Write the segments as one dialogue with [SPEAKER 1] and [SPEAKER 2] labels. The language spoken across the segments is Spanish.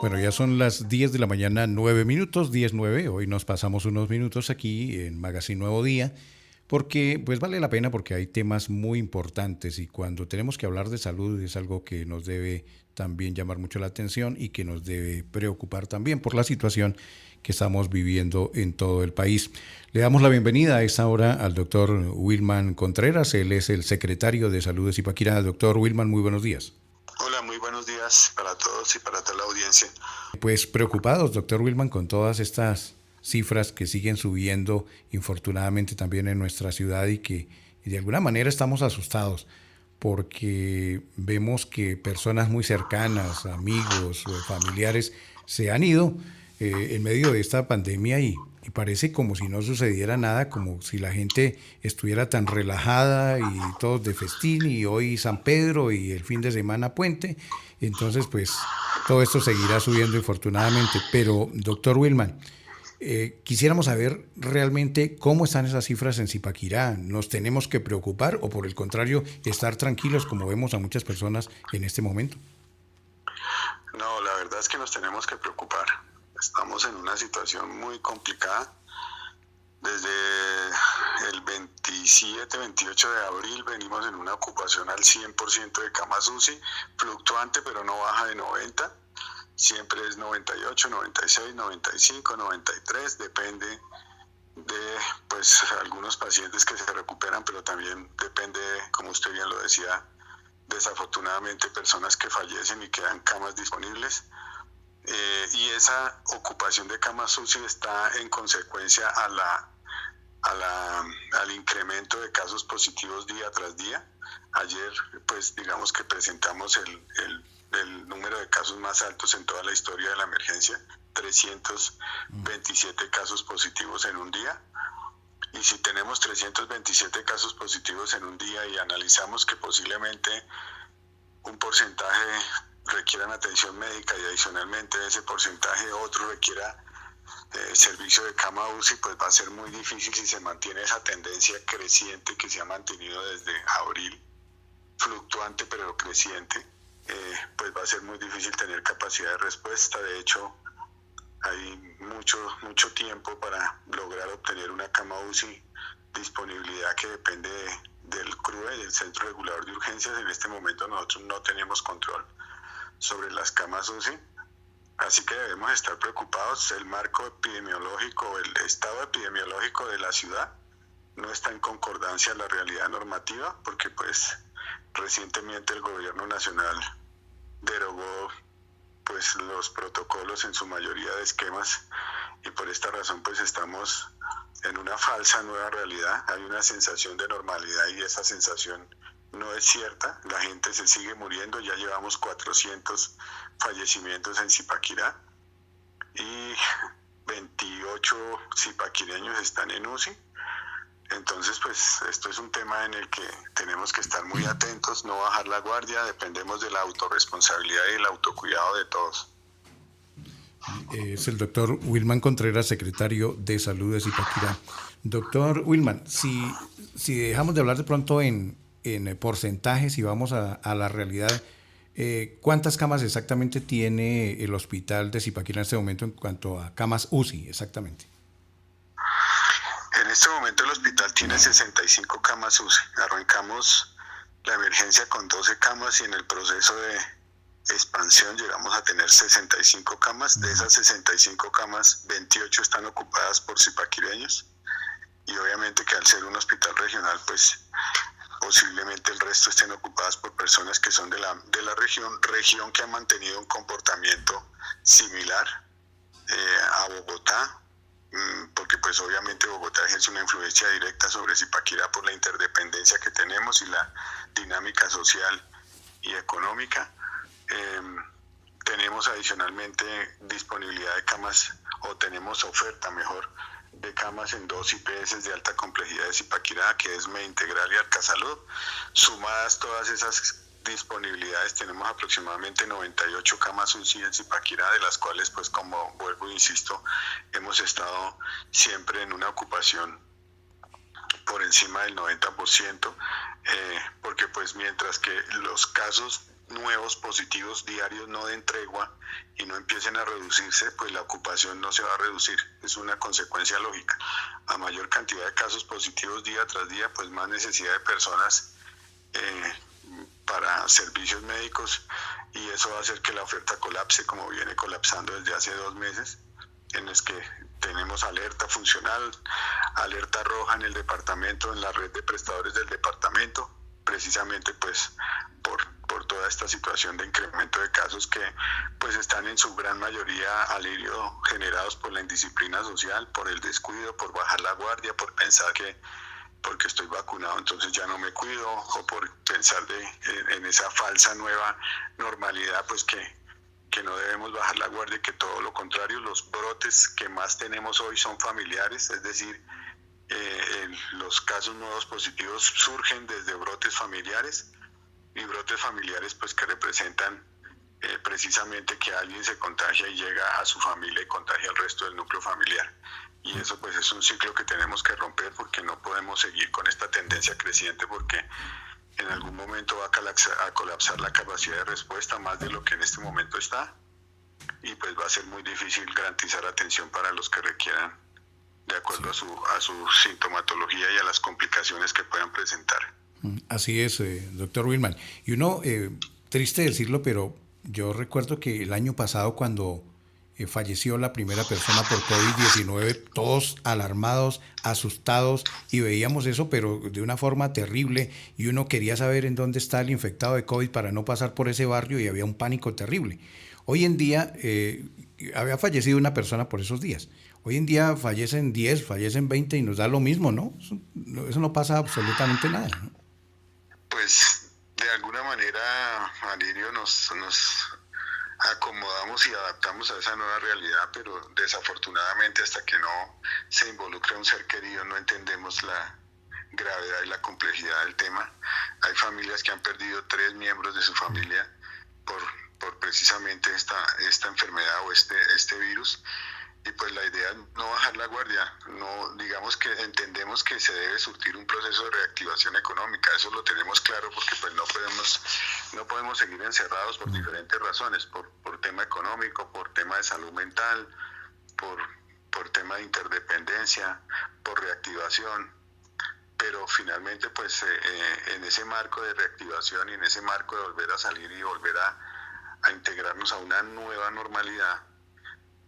[SPEAKER 1] Bueno, ya son las 10 de la mañana, 9 minutos, 10:09. Hoy nos pasamos unos minutos aquí en Magazine Nuevo Día, porque pues vale la pena porque hay temas muy importantes y cuando tenemos que hablar de salud es algo que nos debe también llamar mucho la atención y que nos debe preocupar también por la situación que estamos viviendo en todo el país. Le damos la bienvenida a esta hora al doctor Wilman Contreras. Él es el secretario de Salud de Zipaquirá. Doctor Wilman, muy buenos días.
[SPEAKER 2] Hola, muy buenos días para todos y para toda la audiencia.
[SPEAKER 1] Pues preocupados, doctor Wilman, con todas estas cifras que siguen subiendo, infortunadamente también en nuestra ciudad y de alguna manera estamos asustados porque vemos que personas muy cercanas, amigos o familiares, se han ido en medio de esta pandemia y parece como si no sucediera nada, como si la gente estuviera tan relajada y todos de festín y hoy San Pedro y el fin de semana puente. Entonces, pues todo esto seguirá subiendo infortunadamente. Pero, doctor Wilman, quisiéramos saber realmente cómo están esas cifras en Zipaquirá. ¿Nos tenemos que preocupar o por el contrario estar tranquilos como vemos a muchas personas en este momento?
[SPEAKER 2] No, la verdad es que nos tenemos que preocupar. Estamos en una situación muy complicada. Desde el 27-28 de abril venimos en una ocupación al 100% de camas UCI, fluctuante pero no baja de 90. Siempre es 98, 96, 95, 93, depende de pues algunos pacientes que se recuperan, pero también depende, como usted bien lo decía, desafortunadamente personas que fallecen y quedan camas disponibles. Y esa ocupación de camas UCI está en consecuencia al incremento de casos positivos día tras día. Ayer, pues digamos que presentamos el número de casos más altos en toda la historia de la emergencia, 327 casos positivos en un día. Y si tenemos 327 casos positivos en un día y analizamos que posiblemente un porcentaje requieran atención médica y adicionalmente ese porcentaje otro requiera servicio de cama UCI, pues va a ser muy difícil si se mantiene esa tendencia creciente que se ha mantenido desde abril, fluctuante pero creciente. Pues va a ser muy difícil tener capacidad de respuesta. De hecho, hay mucho tiempo para lograr obtener una cama UCI, disponibilidad que depende del CRUE, del Centro Regulador de Urgencias. En este momento nosotros no tenemos control sobre las camas UCI, así que debemos estar preocupados. El marco epidemiológico, el estado epidemiológico de la ciudad no está en concordancia a la realidad normativa, porque pues recientemente el gobierno nacional derogó pues los protocolos en su mayoría de esquemas y por esta razón pues estamos en una falsa nueva realidad. Hay una sensación de normalidad y esa sensación no es cierta. La gente se sigue muriendo. Ya llevamos 400 fallecimientos en Zipaquirá y 28 zipaquireños están en UCI. Entonces, pues esto es un tema en el que tenemos que estar muy atentos, no bajar la guardia. Dependemos de la autorresponsabilidad y el autocuidado de todos.
[SPEAKER 1] Es el doctor Wilman Contreras, secretario de Salud de Zipaquirá. Doctor Wilman, si dejamos de hablar de pronto en porcentajes y vamos a la realidad, ¿cuántas camas exactamente tiene el hospital de Zipaquirá en este momento en cuanto a camas UCI exactamente?
[SPEAKER 2] En este momento el hospital tiene 65 camas UCI. Arrancamos la emergencia con 12 camas y en el proceso de expansión llegamos a tener 65 camas. De esas 65 camas, 28 están ocupadas por zipaquireños y obviamente que al ser un hospital regional, pues posiblemente el resto estén ocupadas por personas que son de la región que ha mantenido un comportamiento similar a Bogotá, porque pues obviamente Bogotá ejerce una influencia directa sobre Zipaquirá por la interdependencia que tenemos y la dinámica social y económica. Tenemos adicionalmente disponibilidad de camas, o tenemos oferta mejor, de camas en 2 IPS de alta complejidad de Zipaquirá, que es Medintegral y Arcasalud. Sumadas todas esas disponibilidades, tenemos aproximadamente 98 camas UCI en Zipaquirá, de las cuales, pues como vuelvo e insisto, hemos estado siempre en una ocupación por encima del 90%, porque pues mientras que los casos nuevos positivos diarios no den tregua y no empiecen a reducirse, pues la ocupación no se va a reducir. Es una consecuencia lógica. A mayor cantidad de casos positivos día tras día, pues más necesidad de personas para servicios médicos, y eso va a hacer que la oferta colapse, como viene colapsando desde hace 2 meses, en los que tenemos alerta funcional, alerta roja en el departamento, en la red de prestadores del departamento, precisamente pues por toda esta situación de incremento de casos que pues están en su gran mayoría, Alirio, generados por la indisciplina social, por el descuido, por bajar la guardia, por pensar que porque estoy vacunado entonces ya no me cuido, o por pensar en esa falsa nueva normalidad, pues que no debemos bajar la guardia, que todo lo contrario. Los brotes que más tenemos hoy son familiares, es decir, los casos nuevos positivos surgen desde brotes familiares, y brotes familiares pues que representan precisamente que alguien se contagia y llega a su familia y contagia al resto del núcleo familiar. Y eso pues es un ciclo que tenemos que romper, porque no podemos seguir con esta tendencia creciente, porque en algún momento va a colapsar la capacidad de respuesta más de lo que en este momento está, y pues va a ser muy difícil garantizar atención para los que requieran, de acuerdo a su sintomatología y a las complicaciones que puedan presentar.
[SPEAKER 1] Así es, doctor Wilman. Y uno, triste decirlo, pero yo recuerdo que el año pasado, cuando falleció la primera persona por COVID-19, todos alarmados, asustados, y veíamos eso, pero de una forma terrible, y uno quería saber en dónde está el infectado de COVID para no pasar por ese barrio, y había un pánico terrible. Hoy en día, había fallecido una persona por esos días. Hoy en día fallecen 10, fallecen 20 y nos da lo mismo, ¿no? Eso no pasa absolutamente nada, ¿no?
[SPEAKER 2] Pues de alguna manera, Alirio, nos acomodamos y adaptamos a esa nueva realidad, pero desafortunadamente hasta que no se involucre un ser querido no entendemos la gravedad y la complejidad del tema. Hay familias que han perdido 3 miembros de su familia por precisamente esta enfermedad o este virus, y pues la idea es no bajar la guardia. No, digamos que entendemos que se debe surtir un proceso de reactivación económica, eso lo tenemos claro, porque pues no podemos seguir encerrados por diferentes razones, por tema económico, por tema de salud mental, por tema de interdependencia, por reactivación. Pero finalmente pues en ese marco de reactivación y en ese marco de volver a salir y volver a integrarnos a una nueva normalidad,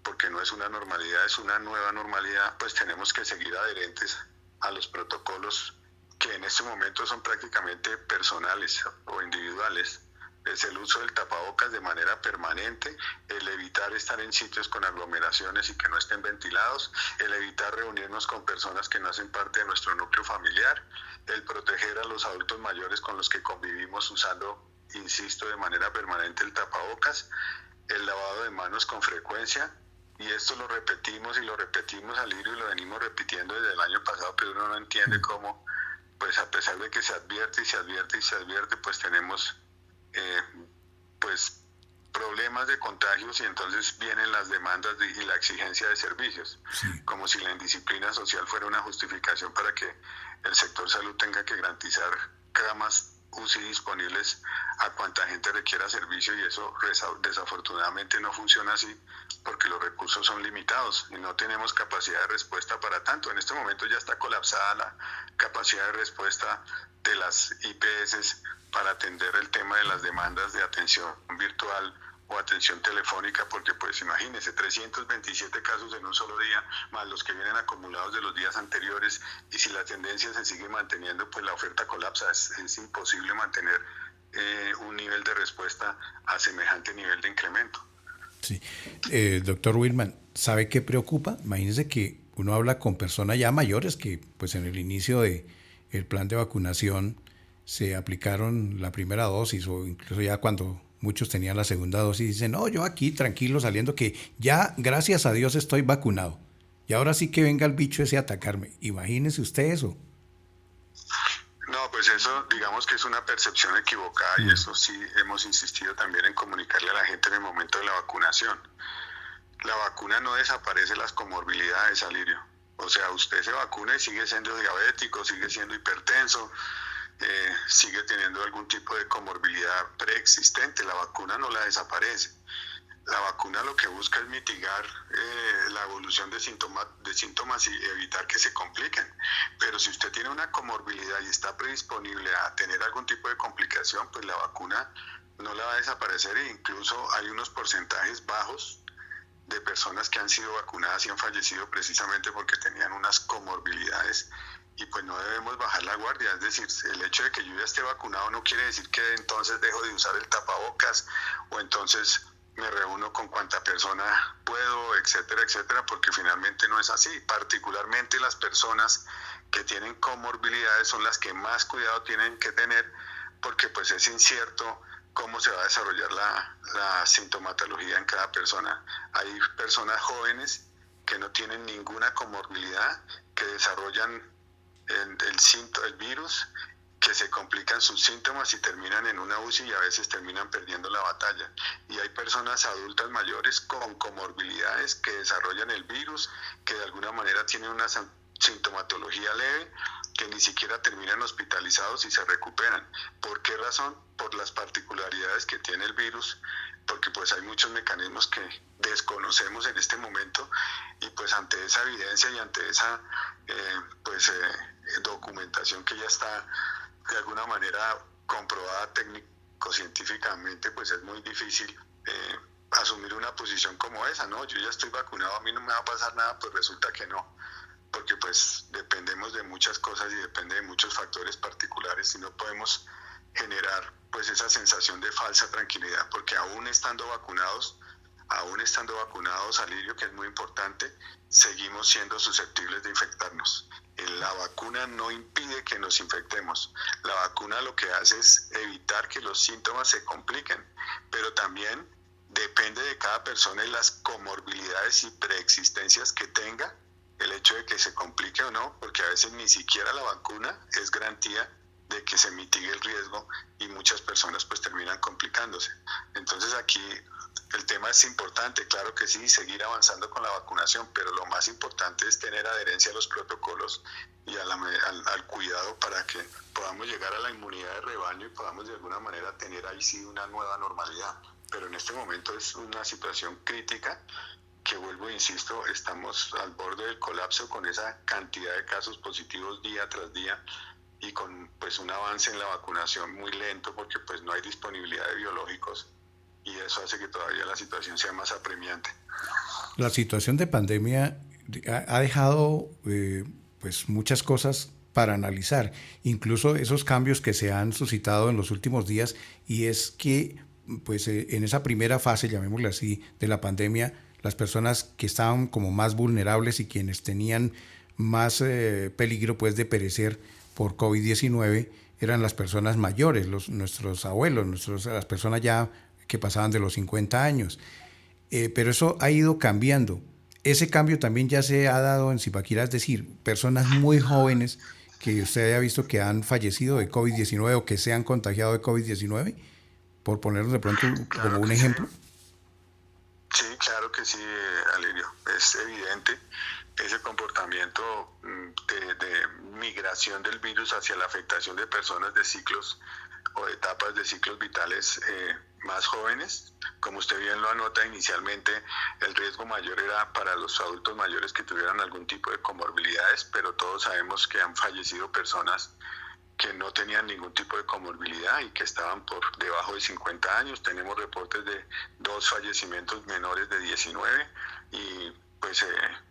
[SPEAKER 2] porque no es una normalidad, es una nueva normalidad, pues tenemos que seguir adherentes a los protocolos que en este momento son prácticamente personales o individuales. Es el uso del tapabocas de manera permanente, el evitar estar en sitios con aglomeraciones y que no estén ventilados, el evitar reunirnos con personas que no hacen parte de nuestro núcleo familiar, el proteger a los adultos mayores con los que convivimos usando, insisto, de manera permanente el tapabocas, el lavado de manos con frecuencia. Y esto lo repetimos, Alirio, y lo venimos repitiendo desde el año pasado, pero uno no entiende cómo, pues a pesar de que se advierte, pues tenemos pues problemas de contagios, y entonces vienen las demandas y la exigencia de servicios, como si la indisciplina social fuera una justificación para que el sector salud tenga que garantizar camas UCI disponibles a cuanta gente requiera servicio, y eso desafortunadamente no funciona así, porque los recursos son limitados y no tenemos capacidad de respuesta para tanto. En este momento ya está colapsada la capacidad de respuesta de las IPS para atender el tema de las demandas de atención virtual o atención telefónica, porque pues imagínense, 327 casos en un solo día, más los que vienen acumulados de los días anteriores, y si la tendencia se sigue manteniendo, pues la oferta colapsa. Es imposible mantener un nivel de respuesta a semejante nivel de incremento.
[SPEAKER 1] Sí. Doctor Wilman, ¿sabe qué preocupa? Imagínese que uno habla con personas ya mayores que pues en el inicio del plan de vacunación se aplicaron la primera dosis, o incluso ya cuando muchos tenían la segunda dosis, dicen, no, yo aquí tranquilo saliendo, que ya gracias a Dios estoy vacunado. Y ahora sí que venga el bicho ese a atacarme. Imagínese usted eso.
[SPEAKER 2] No, pues eso digamos que es una percepción equivocada, y eso sí hemos insistido también en comunicarle a la gente en el momento de la vacunación. La vacuna no desaparece las comorbilidades, Alirio. O sea, usted se vacuna y sigue siendo diabético, sigue siendo hipertenso, sigue teniendo algún tipo de comorbilidad preexistente. La vacuna no la desaparece. La vacuna lo que busca es mitigar la evolución de síntomas y evitar que se compliquen. Pero si usted tiene una comorbilidad y está predisponible a tener algún tipo de complicación, pues la vacuna no la va a desaparecer, e incluso hay unos porcentajes bajos de personas que han sido vacunadas y han fallecido precisamente porque tenían unas comorbilidades, y pues no debemos bajar la guardia. Es decir, el hecho de que yo ya esté vacunado no quiere decir que entonces dejo de usar el tapabocas o entonces me reúno con cuanta persona puedo, etcétera, etcétera, porque finalmente no es así. Particularmente las personas que tienen comorbilidades son las que más cuidado tienen que tener, porque pues es incierto cómo se va a desarrollar la sintomatología en cada persona. Hay personas jóvenes que no tienen ninguna comorbilidad, que desarrollan el virus, que se complican sus síntomas y terminan en una UCI y a veces terminan perdiendo la batalla. Y hay personas adultas mayores con comorbilidades que desarrollan el virus, que de alguna manera tienen una sintomatología leve, que ni siquiera terminan hospitalizados y se recuperan. ¿Por qué razón? Por las particularidades que tiene el virus, porque pues hay muchos mecanismos que desconocemos en este momento, y pues ante esa evidencia y ante esa documentación que ya está de alguna manera comprobada técnico-científicamente, pues es muy difícil asumir una posición como esa, ¿no? Yo ya estoy vacunado, a mí no me va a pasar nada, pues resulta que no, porque pues dependemos de muchas cosas y depende de muchos factores particulares, y no podemos generar pues esa sensación de falsa tranquilidad, porque aún estando vacunados, Alirio, que es muy importante, seguimos siendo susceptibles de infectarnos. La vacuna no impide que nos infectemos. La vacuna lo que hace es evitar que los síntomas se compliquen, pero también depende de cada persona y las comorbilidades y preexistencias que tenga, el hecho de que se complique o no, porque a veces ni siquiera la vacuna es garantía de que se mitigue el riesgo, y muchas personas pues terminan complicándose. Entonces aquí el tema es importante, claro que sí, seguir avanzando con la vacunación, pero lo más importante es tener adherencia a los protocolos y al cuidado para que podamos llegar a la inmunidad de rebaño y podamos de alguna manera tener ahí sí una nueva normalidad. Pero en este momento es una situación crítica que, vuelvo e insisto, estamos al borde del colapso con esa cantidad de casos positivos día tras día, y con pues un avance en la vacunación muy lento, porque pues no hay disponibilidad de biológicos, y eso hace que todavía la situación sea más apremiante.
[SPEAKER 1] La situación de pandemia ha dejado pues muchas cosas para analizar, incluso esos cambios que se han suscitado en los últimos días, y es que pues en esa primera fase, llamémosle así, de la pandemia, las personas que estaban como más vulnerables y quienes tenían más peligro pues de perecer por COVID-19 eran las personas mayores, nuestros abuelos, las personas ya que pasaban de los 50 años. Pero eso ha ido cambiando. Ese cambio también ya se ha dado en Zipaquirá, es decir, personas muy jóvenes que usted haya visto que han fallecido de COVID-19 o que se han contagiado de COVID-19, por ponernos de pronto
[SPEAKER 2] claro
[SPEAKER 1] como un ejemplo.
[SPEAKER 2] Sí, claro que sí, Alirio. Es evidente ese comportamiento de migración del virus hacia la afectación de personas de ciclos o de etapas de ciclos vitales más jóvenes. Como usted bien lo anota, inicialmente el riesgo mayor era para los adultos mayores que tuvieran algún tipo de comorbilidades, pero todos sabemos que han fallecido personas que no tenían ningún tipo de comorbilidad y que estaban por debajo de 50 años. Tenemos reportes de 2 fallecimientos menores de 19, y pues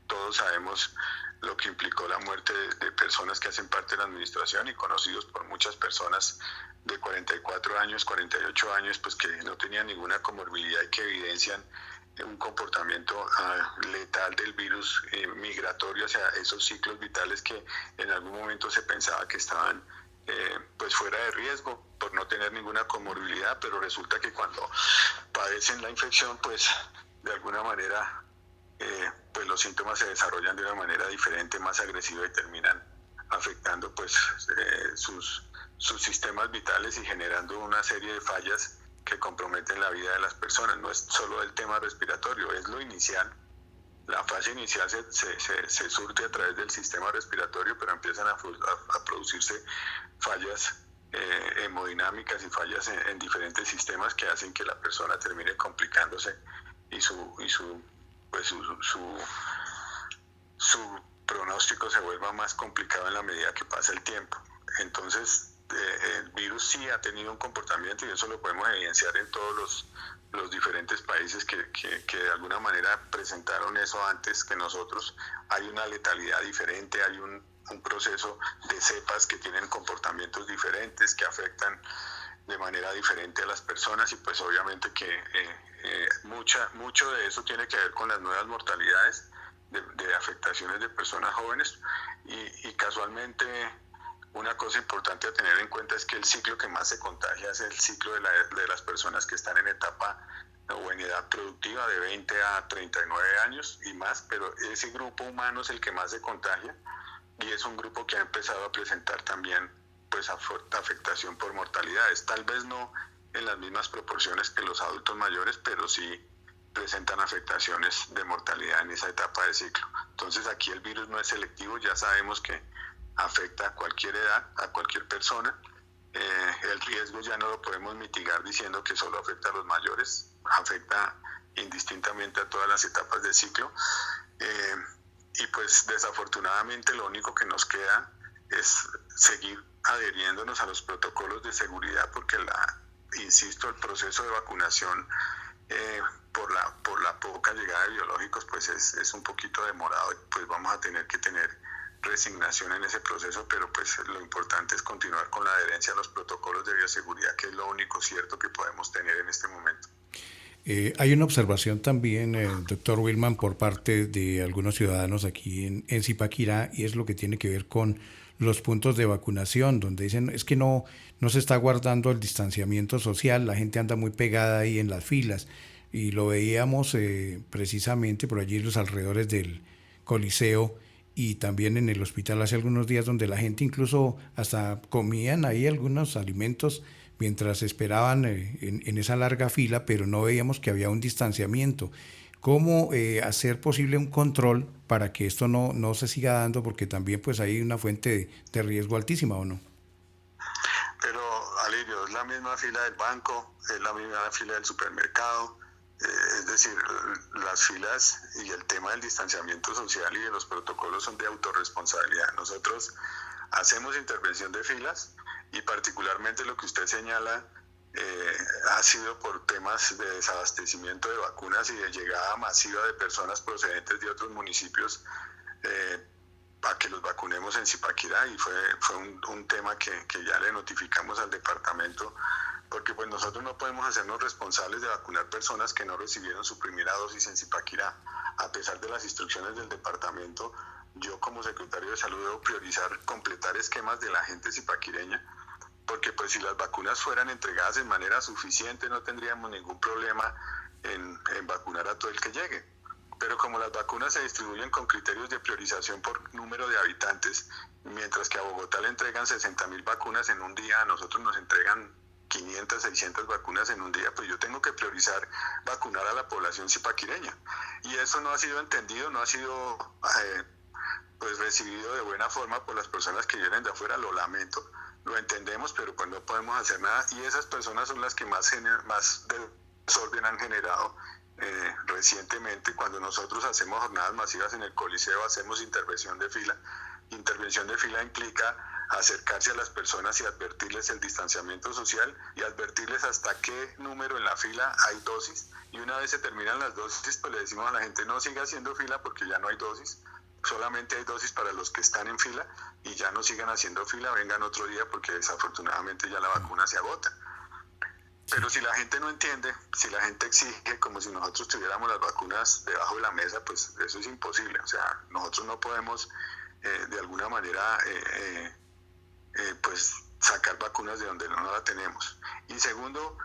[SPEAKER 2] todos sabemos lo que implicó la muerte de personas que hacen parte de la administración y conocidos por muchas personas de 44 años, 48 años, pues que no tenían ninguna comorbilidad y que evidencian un comportamiento letal del virus migratorio hacia esos ciclos vitales que en algún momento se pensaba que estaban pues fuera de riesgo por no tener ninguna comorbilidad, pero resulta que cuando padecen la infección, pues de alguna manera pues los síntomas se desarrollan de una manera diferente, más agresiva, y terminan afectando pues sus sistemas vitales y generando una serie de fallas que comprometen la vida de las personas. No es solo el tema respiratorio, es lo inicial. La fase inicial se surte a través del sistema respiratorio, pero empiezan a producirse fallas hemodinámicas y fallas en diferentes sistemas que hacen que la persona termine complicándose y su pronóstico se vuelva más complicado en la medida que pasa el tiempo. Entonces, el virus sí ha tenido un comportamiento, y eso lo podemos evidenciar en todos los diferentes países que de alguna manera presentaron eso antes que nosotros. Hay una letalidad diferente, hay un proceso de cepas que tienen comportamientos diferentes, que afectan de manera diferente a las personas, y pues obviamente que mucho de eso tiene que ver con las nuevas mortalidades de afectaciones de personas jóvenes, y casualmente una cosa importante a tener en cuenta es que el ciclo que más se contagia es el ciclo de las personas que están en etapa o en edad productiva de 20 a 39 años y más, pero ese grupo humano es el que más se contagia, y es un grupo que ha empezado a presentar también pues afectación por mortalidades, tal vez no en las mismas proporciones que los adultos mayores, pero sí presentan afectaciones de mortalidad en esa etapa de ciclo. Entonces aquí el virus no es selectivo, ya sabemos que afecta a cualquier edad, a cualquier persona. El riesgo ya no lo podemos mitigar diciendo que solo afecta a los mayores, afecta indistintamente a todas las etapas del ciclo. Y pues desafortunadamente lo único que nos queda es seguir adheriéndonos a los protocolos de seguridad, porque insisto, el proceso de vacunación por la poca llegada de biológicos pues es un poquito demorado, y pues vamos a tener que tener resignación en ese proceso, pero pues lo importante es continuar con la adherencia a los protocolos de bioseguridad, que es lo único cierto que podemos tener en este momento.
[SPEAKER 1] Hay una observación también, doctor Wilman, por parte de algunos ciudadanos aquí en Zipaquirá, y es lo que tiene que ver con los puntos de vacunación, donde dicen es que no se está guardando el distanciamiento social, la gente anda muy pegada ahí en las filas, y lo veíamos precisamente por allí en los alrededores del Coliseo y también en el hospital hace algunos días, donde la gente incluso hasta comían ahí algunos alimentos mientras esperaban en esa larga fila, pero no veíamos que había un distanciamiento. ¿Cómo hacer posible un control para que esto no se siga dando? Porque también pues hay una fuente de riesgo altísima, ¿o no?
[SPEAKER 2] Pero, Alirio, es la misma fila del banco, es la misma fila del supermercado, es decir, las filas y el tema del distanciamiento social y de los protocolos son de autorresponsabilidad. Nosotros hacemos intervención de filas, y particularmente lo que usted señala ha sido por temas de desabastecimiento de vacunas y de llegada masiva de personas procedentes de otros municipios para que los vacunemos en Zipaquirá, y fue un tema que ya le notificamos al departamento, porque pues nosotros no podemos hacernos responsables de vacunar personas que no recibieron su primera dosis en Zipaquirá. A pesar de las instrucciones del departamento, yo como secretario de salud debo priorizar completar esquemas de la gente zipaquireña, porque pues si las vacunas fueran entregadas de manera suficiente no tendríamos ningún problema en vacunar a todo el que llegue. Pero como las vacunas se distribuyen con criterios de priorización por número de habitantes, mientras que a Bogotá le entregan 60.000 vacunas en un día, a nosotros nos entregan 500, 600 vacunas en un día, pues yo tengo que priorizar vacunar a la población zipaquireña. Y eso no ha sido entendido, no ha sido pues recibido de buena forma por las personas que vienen de afuera. Lo lamento, lo entendemos, pero pues no podemos hacer nada, y esas personas son las que más desorden han generado recientemente. Cuando nosotros hacemos jornadas masivas en el Coliseo, hacemos intervención de fila. Intervención de fila implica acercarse a las personas y advertirles el distanciamiento social y advertirles hasta qué número en la fila hay dosis, y una vez se terminan las dosis pues le decimos a la gente no siga haciendo fila porque ya no hay dosis, solamente hay dosis para los que están en fila, y ya no sigan haciendo fila, vengan otro día porque desafortunadamente ya la vacuna se agota. Pero si la gente no entiende, si la gente exige como si nosotros tuviéramos las vacunas debajo de la mesa, pues eso es imposible. O sea, nosotros no podemos de alguna manera pues sacar vacunas de donde no la tenemos. Y segundo,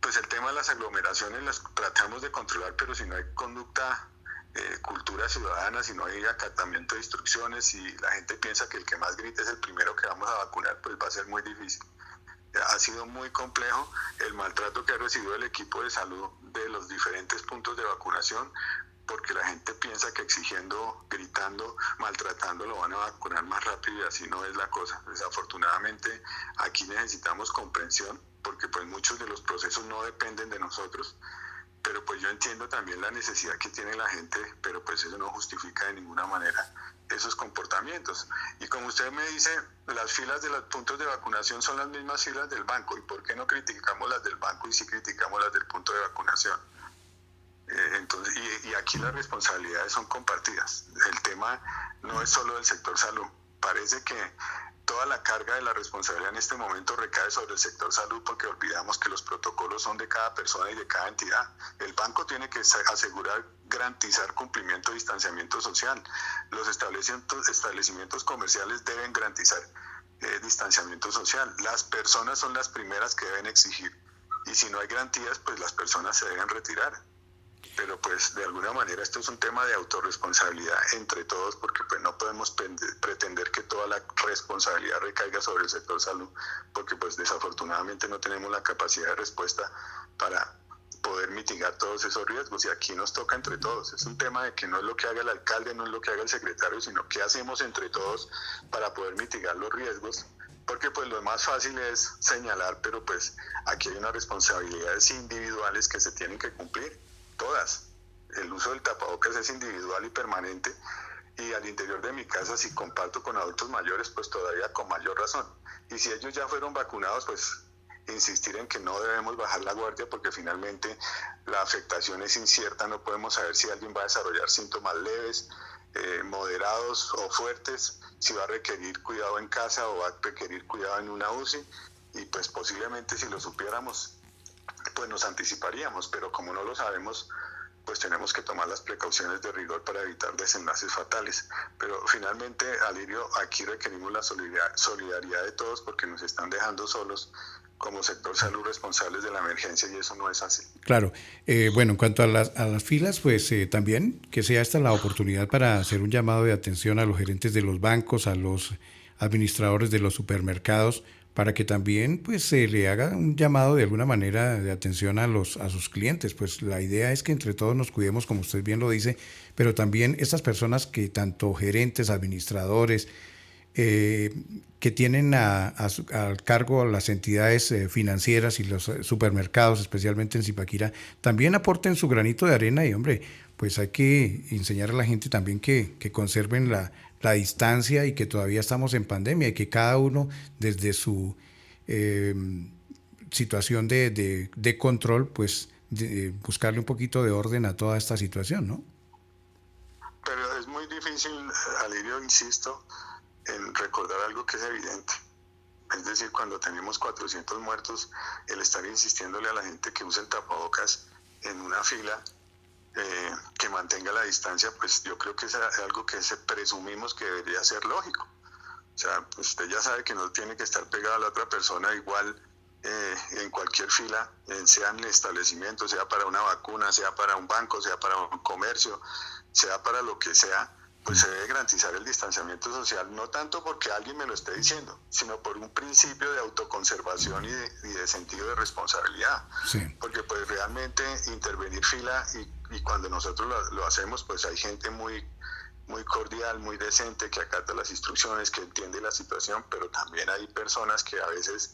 [SPEAKER 2] pues el tema de las aglomeraciones las tratamos de controlar, pero si no hay conducta, cultura ciudadana, si no hay acatamiento de instrucciones, si la gente piensa que el que más grita es el primero que vamos a vacunar, pues va a ser muy difícil. Ha sido muy complejo. El maltrato que ha recibido el equipo de salud de los diferentes puntos de vacunación porque la gente piensa que exigiendo, gritando, maltratando lo van a vacunar más rápido, y así no es la cosa. Desafortunadamente aquí necesitamos comprensión, porque pues muchos de los procesos no dependen de nosotros, pero pues yo entiendo también la necesidad que tiene la gente, pero pues eso no justifica de ninguna manera esos comportamientos. Y como usted me dice, las filas de los puntos de vacunación son las mismas filas del banco, ¿y por qué no criticamos las del banco y sí criticamos las del punto de vacunación? Entonces, y aquí las responsabilidades son compartidas. El tema no es solo del sector salud. Parece que toda la carga de la responsabilidad en este momento recae sobre el sector salud, porque olvidamos que los protocolos son de cada persona y de cada entidad. El banco tiene que asegurar, garantizar cumplimiento de distanciamiento social. Los establecimientos comerciales deben garantizar distanciamiento social. Las personas son las primeras que deben exigir, y si no hay garantías, pues las personas se deben retirar. Pero pues de alguna manera esto es un tema de autorresponsabilidad entre todos, porque pues no podemos pretender que toda la responsabilidad recaiga sobre el sector salud, porque pues desafortunadamente no tenemos la capacidad de respuesta para poder mitigar todos esos riesgos, y aquí nos toca entre todos. Es un tema de que no es lo que haga el alcalde, no es lo que haga el secretario, sino qué hacemos entre todos para poder mitigar los riesgos, porque pues lo más fácil es señalar, pero pues aquí hay unas responsabilidades individuales que se tienen que cumplir. Todas. El uso del tapabocas es individual y permanente, y al interior de mi casa, si comparto con adultos mayores, pues todavía con mayor razón. Y si ellos ya fueron vacunados, pues insistir en que no debemos bajar la guardia, porque finalmente la afectación es incierta. No podemos saber si alguien va a desarrollar síntomas leves, moderados o fuertes, si va a requerir cuidado en casa o va a requerir cuidado en una UCI, y pues posiblemente si lo supiéramos, pues nos anticiparíamos, pero como no lo sabemos, pues tenemos que tomar las precauciones de rigor para evitar desenlaces fatales. Pero finalmente, Alirio, aquí requerimos la solidaridad de todos, porque nos están dejando solos como sector salud responsables de la emergencia, y eso no es así.
[SPEAKER 1] Claro. Bueno, en cuanto a las filas, pues también que sea esta la oportunidad para hacer un llamado de atención a los gerentes de los bancos, a los administradores de los supermercados, para que también pues se le haga un llamado de alguna manera de atención a sus clientes. Pues la idea es que entre todos nos cuidemos, como usted bien lo dice, pero también estas personas que tanto gerentes, administradores, que tienen al cargo las entidades financieras y los supermercados, especialmente en Zipaquirá, también aporten su granito de arena, y hombre, pues hay que enseñar a la gente también que conserven la distancia, y que todavía estamos en pandemia, y que cada uno desde su situación de control, pues buscarle un poquito de orden a toda esta situación, ¿no?
[SPEAKER 2] Pero es muy difícil, Alirio, insisto, en recordar algo que es evidente. Es decir, cuando tenemos 400 muertos, el estar insistiéndole a la gente que use el tapabocas en una fila, que mantenga la distancia, pues yo creo que es algo que presumimos que debería ser lógico. O sea, pues usted ya sabe que no tiene que estar pegado a la otra persona, igual en cualquier fila, sea en el establecimiento, sea para una vacuna, sea para un banco, sea para un comercio, sea para lo que sea, pues se debe garantizar el distanciamiento social, no tanto porque alguien me lo esté diciendo, sino por un principio de autoconservación y de sentido de responsabilidad.
[SPEAKER 1] Sí.
[SPEAKER 2] Porque pues realmente intervenir fila, y cuando nosotros lo hacemos, pues hay gente muy cordial, muy decente, que acata las instrucciones, que entiende la situación, pero también hay personas que a veces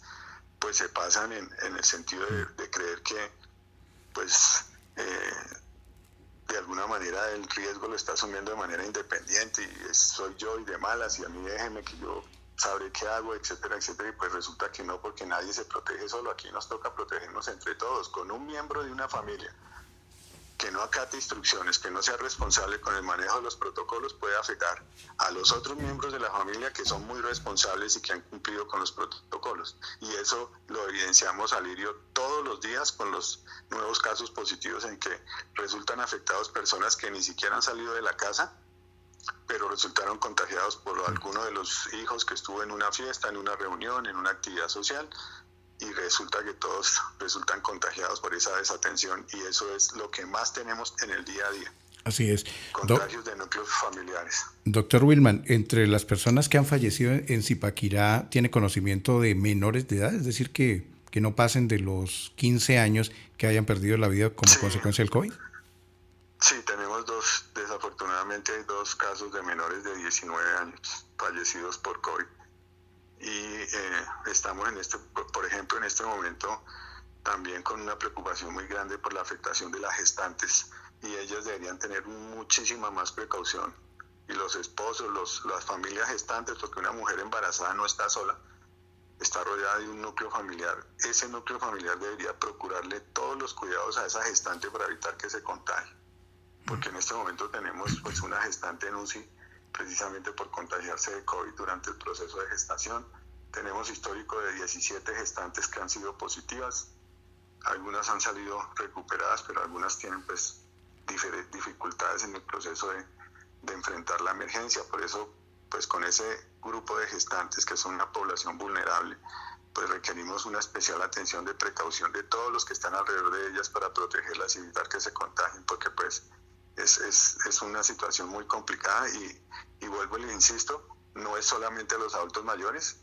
[SPEAKER 2] pues se pasan en el sentido de creer que pues de alguna manera el riesgo lo está asumiendo de manera independiente, y soy yo y de malas, y a mí déjeme que yo sabré qué hago, etcétera, etcétera, y pues resulta que no, porque nadie se protege solo. Aquí nos toca protegernos entre todos. Con un miembro de una familia que no acate instrucciones, que no sea responsable con el manejo de los protocolos, puede afectar a los otros miembros de la familia que son muy responsables y que han cumplido con los protocolos. Y eso lo evidenciamos, Alirio, todos los días con los nuevos casos positivos en que resultan afectados personas que ni siquiera han salido de la casa, pero resultaron contagiados por alguno de los hijos que estuvo en una fiesta, en una reunión, en una actividad social, y resulta que todos resultan contagiados por esa desatención, y eso es lo que más tenemos en el día a día.
[SPEAKER 1] Así es.
[SPEAKER 2] Contagios de núcleos familiares.
[SPEAKER 1] Doctor Wilman, entre las personas que han fallecido en Zipaquirá, ¿tiene conocimiento de menores de edad? Es decir, que no pasen de los 15 años, que hayan perdido la vida como consecuencia del COVID.
[SPEAKER 2] Sí, tenemos desafortunadamente hay 2 casos de menores de 19 años fallecidos por COVID. Y estamos por ejemplo, en este momento también con una preocupación muy grande por la afectación de las gestantes, y ellas deberían tener muchísima más precaución. Y los esposos, las familias gestantes, porque una mujer embarazada no está sola, está rodeada de un núcleo familiar. Ese núcleo familiar debería procurarle todos los cuidados a esa gestante para evitar que se contagie. Porque en este momento tenemos pues una gestante en UCI precisamente por contagiarse de COVID durante el proceso de gestación. Tenemos histórico de 17 gestantes que han sido positivas. Algunas han salido recuperadas, pero algunas tienen pues dificultades en el proceso de enfrentar la emergencia. Por eso, pues con ese grupo de gestantes, que son una población vulnerable, pues requerimos una especial atención de precaución de todos los que están alrededor de ellas para protegerlas y evitar que se contagien, porque pues es una situación muy complicada y vuelvo y le insisto, no es solamente a los adultos mayores,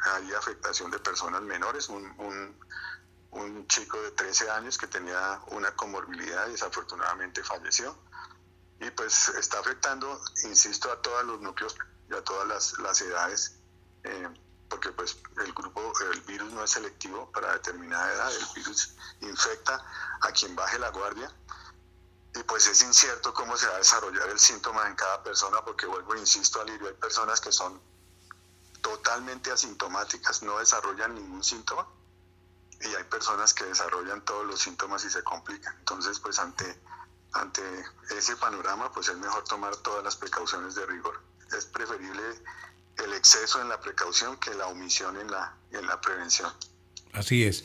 [SPEAKER 2] hay afectación de personas menores. Un chico de 13 años que tenía una comorbilidad y desafortunadamente falleció. Y pues está afectando, insisto, a todos los núcleos y a todas las edades, porque pues el virus no es selectivo para determinada edad, el virus infecta a quien baje la guardia. Y pues es incierto cómo se va a desarrollar el síntoma en cada persona, porque vuelvo e insisto, Alirio, hay personas que son totalmente asintomáticas, no desarrollan ningún síntoma, y hay personas que desarrollan todos los síntomas y se complican. Entonces, pues ante ese panorama, pues es mejor tomar todas las precauciones de rigor. Es preferible el exceso en la precaución que la omisión en la prevención.
[SPEAKER 1] Así es.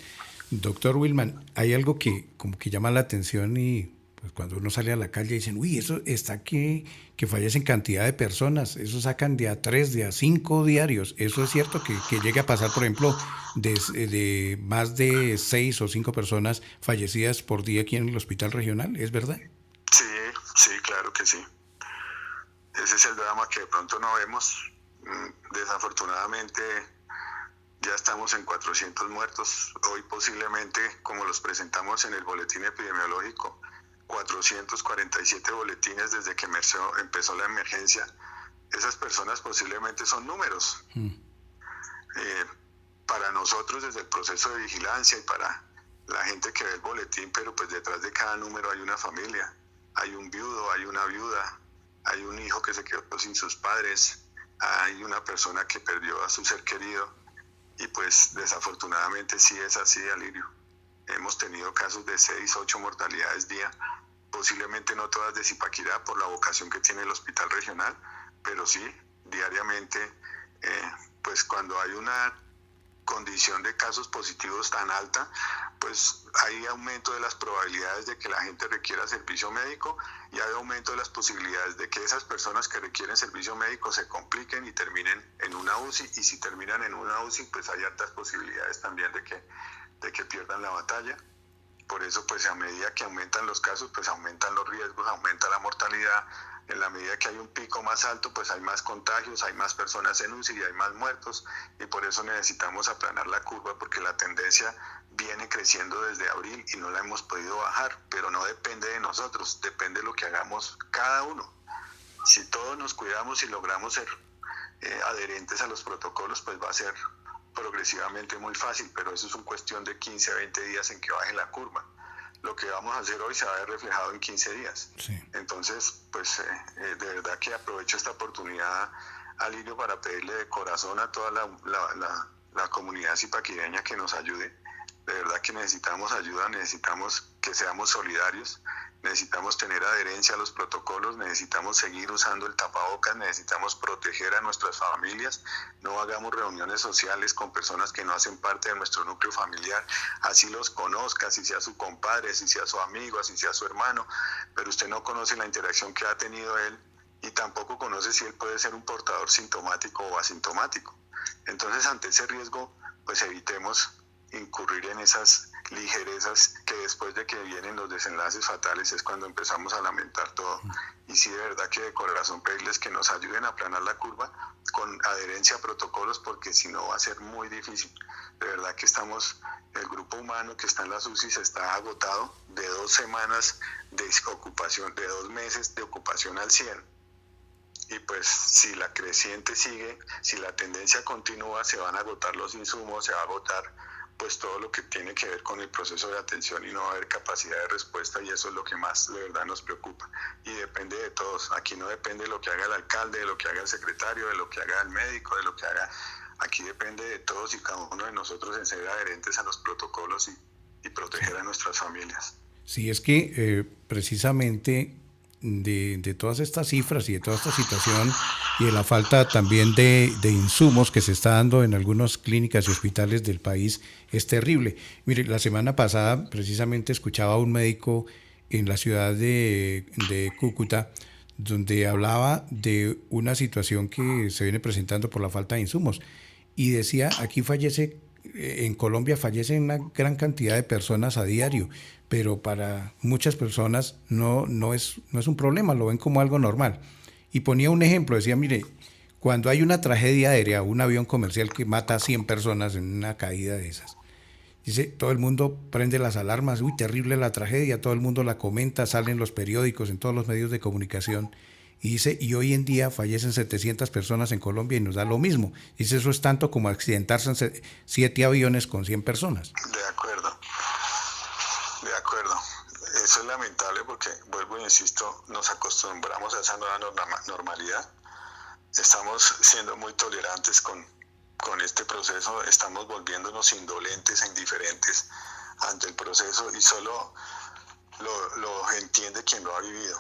[SPEAKER 1] Doctor Wilman, hay algo que como que llama la atención y pues cuando uno sale a la calle dicen, uy, eso está que fallecen cantidad de personas, eso sacan de a 3, de a 5 diarios. ¿Eso es cierto que llegue a pasar, por ejemplo, de más de 6 o 5 personas fallecidas por día aquí en el hospital regional? ¿Es verdad?
[SPEAKER 2] Sí, claro que sí. Ese es el drama que de pronto no vemos. Desafortunadamente ya estamos en 400 muertos. Hoy posiblemente, como los presentamos en el boletín epidemiológico, 447 boletines desde que empezó la emergencia. Esas personas posiblemente son números. Para nosotros desde el proceso de vigilancia y para la gente que ve el boletín, pero pues detrás de cada número hay una familia, hay un viudo, hay una viuda, hay un hijo que se quedó sin sus padres, hay una persona que perdió a su ser querido, y pues desafortunadamente sí es así, Alirio. Hemos tenido casos de 6, 8 mortalidades día, posiblemente no todas de Zipaquirá por la vocación que tiene el hospital regional, pero sí, diariamente, pues cuando hay una condición de casos positivos tan alta, pues hay aumento de las probabilidades de que la gente requiera servicio médico, y hay aumento de las posibilidades de que esas personas que requieren servicio médico se compliquen y terminen en una UCI, y si terminan en una UCI, pues hay altas posibilidades también de que pierdan la batalla. Por eso, pues a medida que aumentan los casos, pues aumentan los riesgos, aumenta la mortalidad. En la medida que hay un pico más alto, pues hay más contagios, hay más personas en UCI y hay más muertos, y por eso necesitamos aplanar la curva, porque la tendencia viene creciendo desde abril y no la hemos podido bajar, pero no depende de nosotros, depende de lo que hagamos cada uno. Si todos nos cuidamos y logramos ser adherentes a los protocolos, pues va a ser progresivamente muy fácil, pero eso es una cuestión de 15 a 20 días en que baje la curva. Lo que vamos a hacer hoy se va a ver reflejado en 15 días. Sí. Entonces, pues de verdad que aprovecho esta oportunidad, Alirio, para pedirle de corazón a toda la comunidad zipaquireña que nos ayude. De verdad que necesitamos ayuda, necesitamos que seamos solidarios, necesitamos tener adherencia a los protocolos, necesitamos seguir usando el tapabocas, necesitamos proteger a nuestras familias. No hagamos reuniones sociales con personas que no hacen parte de nuestro núcleo familiar, así los conozca, así sea su compadre, así sea su amigo, así sea su hermano, pero usted no conoce la interacción que ha tenido él, y tampoco conoce si él puede ser un portador sintomático o asintomático. Entonces, ante ese riesgo, pues evitemos incurrir en esas ligerezas que después de que vienen los desenlaces fatales es cuando empezamos a lamentar todo. Y sí, de verdad que de corazón pedirles que nos ayuden a aplanar la curva con adherencia a protocolos, porque si no va a ser muy difícil. De verdad que el grupo humano que está en las UCIs está agotado de 2 semanas de ocupación, de 2 meses de ocupación al 100. Y pues si la creciente sigue, si la tendencia continúa, se van a agotar los insumos, se va a agotar pues todo lo que tiene que ver con el proceso de atención y no va a haber capacidad de respuesta, y eso es lo que más de verdad nos preocupa. Y depende de todos, aquí no depende de lo que haga el alcalde, de lo que haga el secretario, de lo que haga el médico, de lo que haga... Aquí depende de todos y cada uno de nosotros en ser adherentes a los protocolos y proteger a nuestras familias.
[SPEAKER 1] Sí, es que precisamente de todas estas cifras y de toda esta situación y de la falta también de insumos que se está dando en algunas clínicas y hospitales del país es terrible. Mire, la semana pasada precisamente escuchaba a un médico en la ciudad de Cúcuta, donde hablaba de una situación que se viene presentando por la falta de insumos. Y decía, aquí en Colombia fallecen una gran cantidad de personas a diario, pero para muchas personas no es un problema, lo ven como algo normal. Y ponía un ejemplo, decía, mire, cuando hay una tragedia aérea, un avión comercial que mata a 100 personas en una caída de esas, dice, todo el mundo prende las alarmas, uy, terrible la tragedia, todo el mundo la comenta, salen los periódicos, en todos los medios de comunicación. Y dice, y hoy en día fallecen 700 personas en Colombia y nos da lo mismo. Dice, eso es tanto como accidentarse en 7 aviones con 100 personas.
[SPEAKER 2] De acuerdo. Eso es lamentable porque, vuelvo e insisto, nos acostumbramos a esa nueva normalidad. Estamos siendo muy tolerantes con este proceso, estamos volviéndonos indolentes e indiferentes ante el proceso, y solo lo entiende quien lo ha vivido.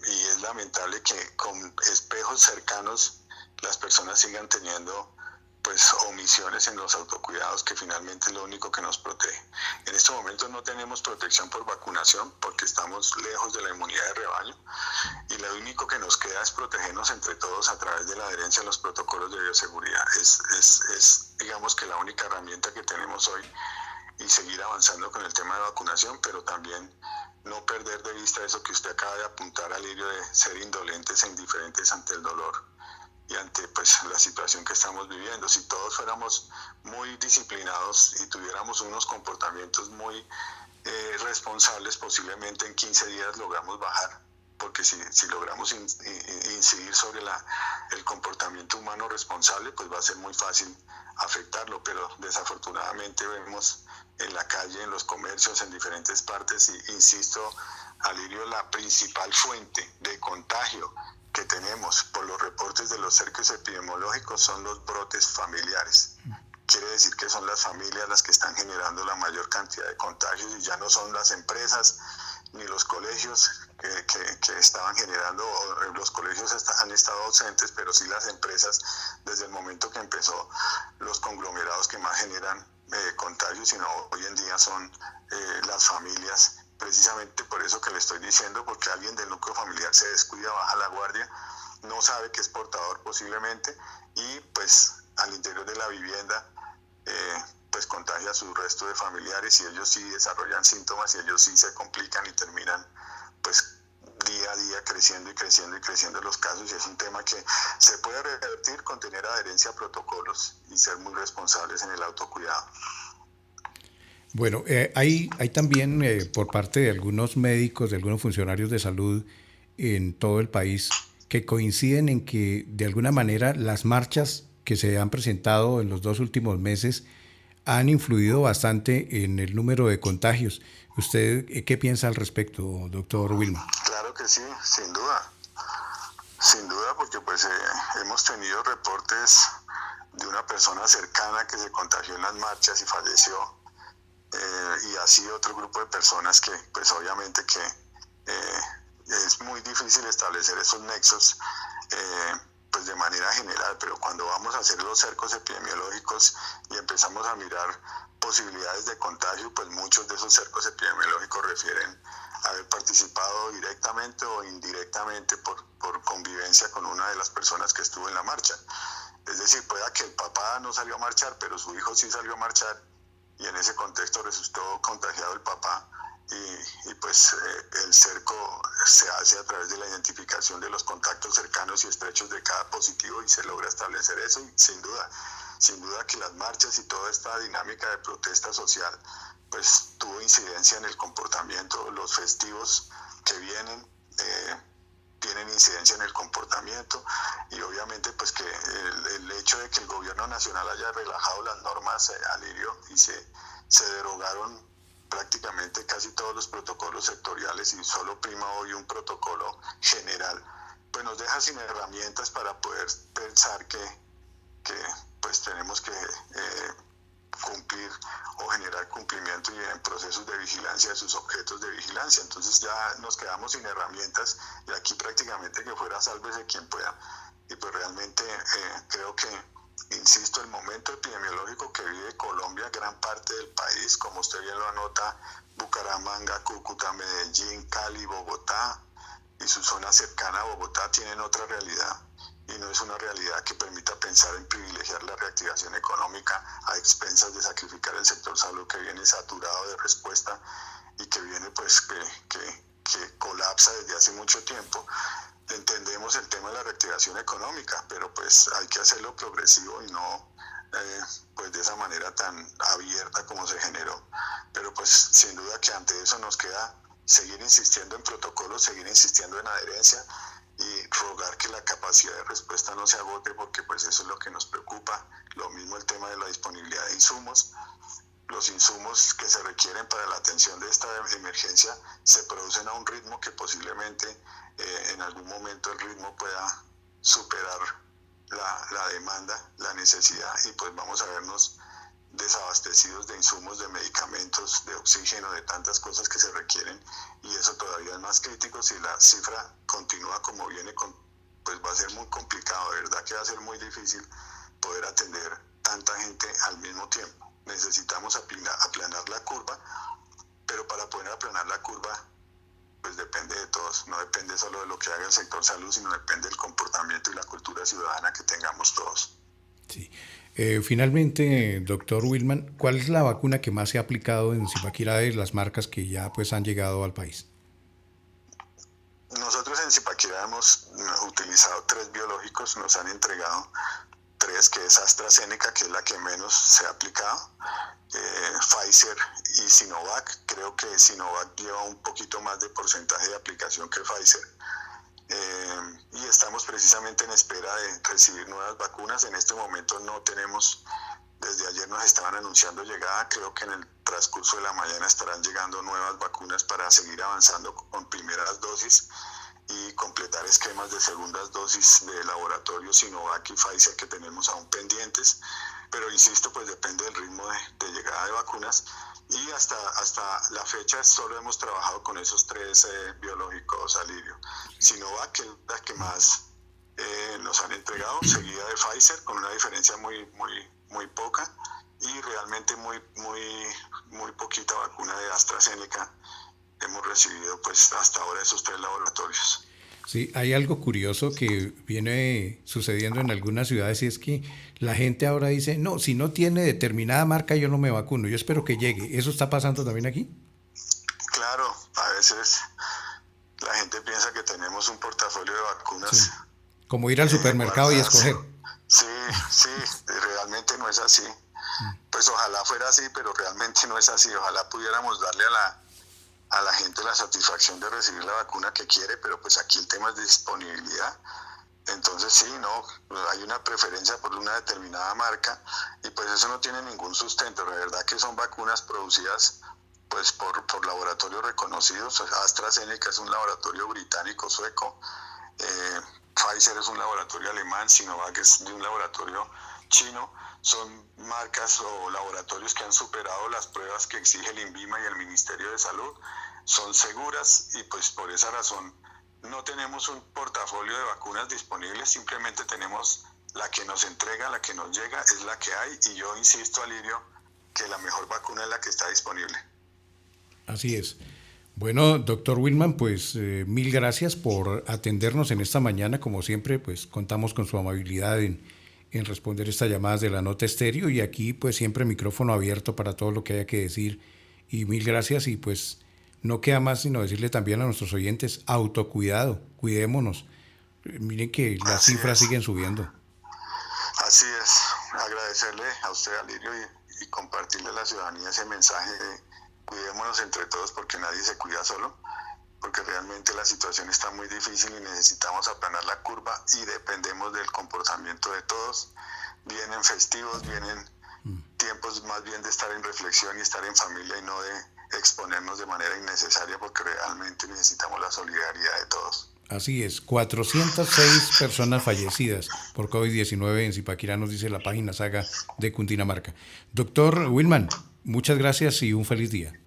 [SPEAKER 2] Y es lamentable que con espejos cercanos las personas sigan teniendo pues omisiones en los autocuidados, que finalmente es lo único que nos protege. En este momento no tenemos protección por vacunación porque estamos lejos de la inmunidad de rebaño, y lo único que nos queda es protegernos entre todos a través de la adherencia a los protocolos de bioseguridad. Es digamos que la única herramienta que tenemos hoy, y seguir avanzando con el tema de vacunación, pero también no perder de vista eso que usted acaba de apuntar, Alirio, de ser indolentes e indiferentes ante el dolor y ante pues la situación que estamos viviendo. Si todos fuéramos muy disciplinados y tuviéramos unos comportamientos muy responsables, posiblemente en 15 días logramos bajar, porque si logramos incidir sobre el comportamiento humano responsable, pues va a ser muy fácil afectarlo, pero desafortunadamente vemos en la calle, en los comercios, en diferentes partes, y insisto, Alirio, la principal fuente de contagio que tenemos por los reportes de los cercos epidemiológicos son los brotes familiares. Quiere decir que son las familias las que están generando la mayor cantidad de contagios, y ya no son las empresas ni los colegios que estaban generando, o los colegios han estado ausentes, pero sí las empresas, desde el momento que empezó, los conglomerados que más generan contagios, sino hoy en día son las familias. Precisamente por eso que le estoy diciendo, porque alguien del núcleo familiar se descuida, baja la guardia, no sabe que es portador posiblemente, y pues al interior de la vivienda pues contagia a su resto de familiares, y ellos sí desarrollan síntomas, y ellos sí se complican y terminan pues día a día creciendo los casos. Y es un tema que se puede revertir con tener adherencia a protocolos y ser muy responsables en el autocuidado.
[SPEAKER 1] Bueno, hay también por parte de algunos médicos, de algunos funcionarios de salud en todo el país, que coinciden en que de alguna manera las marchas que se han presentado en los 2 últimos meses han influido bastante en el número de contagios. ¿Usted qué piensa al respecto, doctor Wilman?
[SPEAKER 2] Claro que sí, sin duda, porque pues hemos tenido reportes de una persona cercana que se contagió en las marchas y falleció, y así otro grupo de personas que pues obviamente que es muy difícil establecer esos nexos pues de manera general, pero cuando vamos a hacer los cercos epidemiológicos y empezamos a mirar posibilidades de contagio, pues muchos de esos cercos epidemiológicos refieren a haber participado directamente o indirectamente por convivencia con una de las personas que estuvo en la marcha. Es decir, pueda que el papá no salió a marchar, pero su hijo sí salió a marchar, y en ese contexto resultó contagiado el papá. Y pues el cerco se hace a través de la identificación de los contactos cercanos y estrechos de cada positivo y se logra establecer eso. Y sin duda que las marchas y toda esta dinámica de protesta social pues tuvo incidencia en el comportamiento. Los festivos que vienen tienen incidencia en el comportamiento, y obviamente pues que el hecho de que el gobierno nacional haya relajado las normas, Alirio, y se derogaron prácticamente casi todos los protocolos sectoriales y solo prima hoy un protocolo general, pues nos deja sin herramientas para poder pensar que pues tenemos que cumplir o generar cumplimiento y en procesos de vigilancia de sus objetos de vigilancia. Entonces ya nos quedamos sin herramientas y aquí prácticamente que fuera sálvese quien pueda. Y pues realmente creo que, insisto, el momento epidemiológico que vive Colombia, gran parte del país, como usted bien lo anota, Bucaramanga, Cúcuta, Medellín, Cali, Bogotá y su zona cercana a Bogotá tienen otra realidad. Y no es una realidad que permita pensar en privilegiar la reactivación económica a expensas de sacrificar el sector salud, que viene saturado de respuesta y que viene pues que colapsa desde hace mucho tiempo. Entendemos el tema de la reactivación económica, pero pues hay que hacerlo progresivo y no pues de esa manera tan abierta como se generó. Pero pues sin duda que ante eso nos queda seguir insistiendo en protocolos, seguir insistiendo en adherencia y rogar que la capacidad de respuesta no se agote, porque pues eso es lo que nos preocupa. Lo mismo el tema de la disponibilidad de insumos. Los insumos que se requieren para la atención de esta emergencia se producen a un ritmo que posiblemente en algún momento el ritmo pueda superar la demanda, la necesidad, y pues vamos a vernos desabastecidos de insumos, de medicamentos, de oxígeno, de tantas cosas que se requieren, y eso todavía es más crítico. Si la cifra continúa como viene, pues va a ser muy complicado, de verdad que va a ser muy difícil poder atender tanta gente al mismo tiempo. Necesitamos aplanar la curva, pero para poder aplanar la curva pues depende de todos, no depende solo de lo que haga el sector salud, sino depende del comportamiento y la cultura ciudadana que tengamos todos.
[SPEAKER 1] Sí. Finalmente, doctor Wilman, ¿cuál es la vacuna que más se ha aplicado en Zipaquirá de las marcas que ya pues han llegado al país?
[SPEAKER 2] Nosotros en Zipaquirá hemos utilizado 3 biológicos, nos han entregado 3, que es AstraZeneca, que es la que menos se ha aplicado, Pfizer y Sinovac. Creo que Sinovac lleva un poquito más de porcentaje de aplicación que Pfizer. Y estamos precisamente en espera de recibir nuevas vacunas. En este momento no tenemos, desde ayer nos estaban anunciando llegada, creo que en el transcurso de la mañana estarán llegando nuevas vacunas para seguir avanzando con primeras dosis y completar esquemas de segundas dosis de laboratorios Sinovac y Pfizer que tenemos aún pendientes. Pero insisto, pues depende del ritmo de llegada de vacunas, y hasta la fecha solo hemos trabajado con esos 3 biológicos, Alirio. Sinovac, que es la que más nos han entregado, seguida de Pfizer, con una diferencia muy poca, y realmente muy poquita vacuna de AstraZeneca hemos recibido pues hasta ahora esos 3 laboratorios.
[SPEAKER 1] Sí, hay algo curioso que viene sucediendo en algunas ciudades, y es que la gente ahora dice, no, si no tiene determinada marca yo no me vacuno, yo espero que llegue. ¿Eso está pasando también aquí?
[SPEAKER 2] Claro, a veces la gente piensa que tenemos un portafolio de vacunas.
[SPEAKER 1] Sí. Como ir al supermercado y escoger.
[SPEAKER 2] Sí, realmente no es así. Pues ojalá fuera así, pero realmente no es así. Ojalá pudiéramos darle a la gente la satisfacción de recibir la vacuna que quiere, pero pues aquí el tema es de disponibilidad. Entonces sí, no, hay una preferencia por una determinada marca, y pues eso no tiene ningún sustento. La verdad que son vacunas producidas pues por laboratorios reconocidos. AstraZeneca es un laboratorio británico sueco, Pfizer es un laboratorio alemán, Sinovac es de un laboratorio chino. Son marcas o laboratorios que han superado las pruebas que exige el INVIMA y el Ministerio de Salud, son seguras, y pues por esa razón no tenemos un portafolio de vacunas disponibles, simplemente tenemos la que nos entrega, la que nos llega, es la que hay, y yo insisto, Alirio, que la mejor vacuna es la que está disponible.
[SPEAKER 1] Así es. Bueno, doctor Wilman, pues mil gracias por atendernos en esta mañana. Como siempre, pues contamos con su amabilidad en en responder estas llamadas de la Nota Estéreo, y aquí pues siempre micrófono abierto para todo lo que haya que decir, y mil gracias. Y pues no queda más sino decirle también a nuestros oyentes: autocuidado, cuidémonos. Miren que las
[SPEAKER 2] Así
[SPEAKER 1] cifras
[SPEAKER 2] es.
[SPEAKER 1] siguen subiendo.
[SPEAKER 2] Así es, agradecerle a usted, Alirio, y compartirle a la ciudadanía ese mensaje de cuidémonos entre todos, porque nadie se cuida solo, porque realmente la situación está muy difícil y necesitamos aplanar la curva y dependemos del comportamiento de todos. Vienen festivos, vienen tiempos más bien de estar en reflexión y estar en familia y no de exponernos de manera innecesaria, porque realmente necesitamos la solidaridad de todos.
[SPEAKER 1] Así es, 406 personas fallecidas por COVID-19 en Zipaquirá, nos dice la página Saga de Cundinamarca. Doctor Wilman, muchas gracias y un feliz día.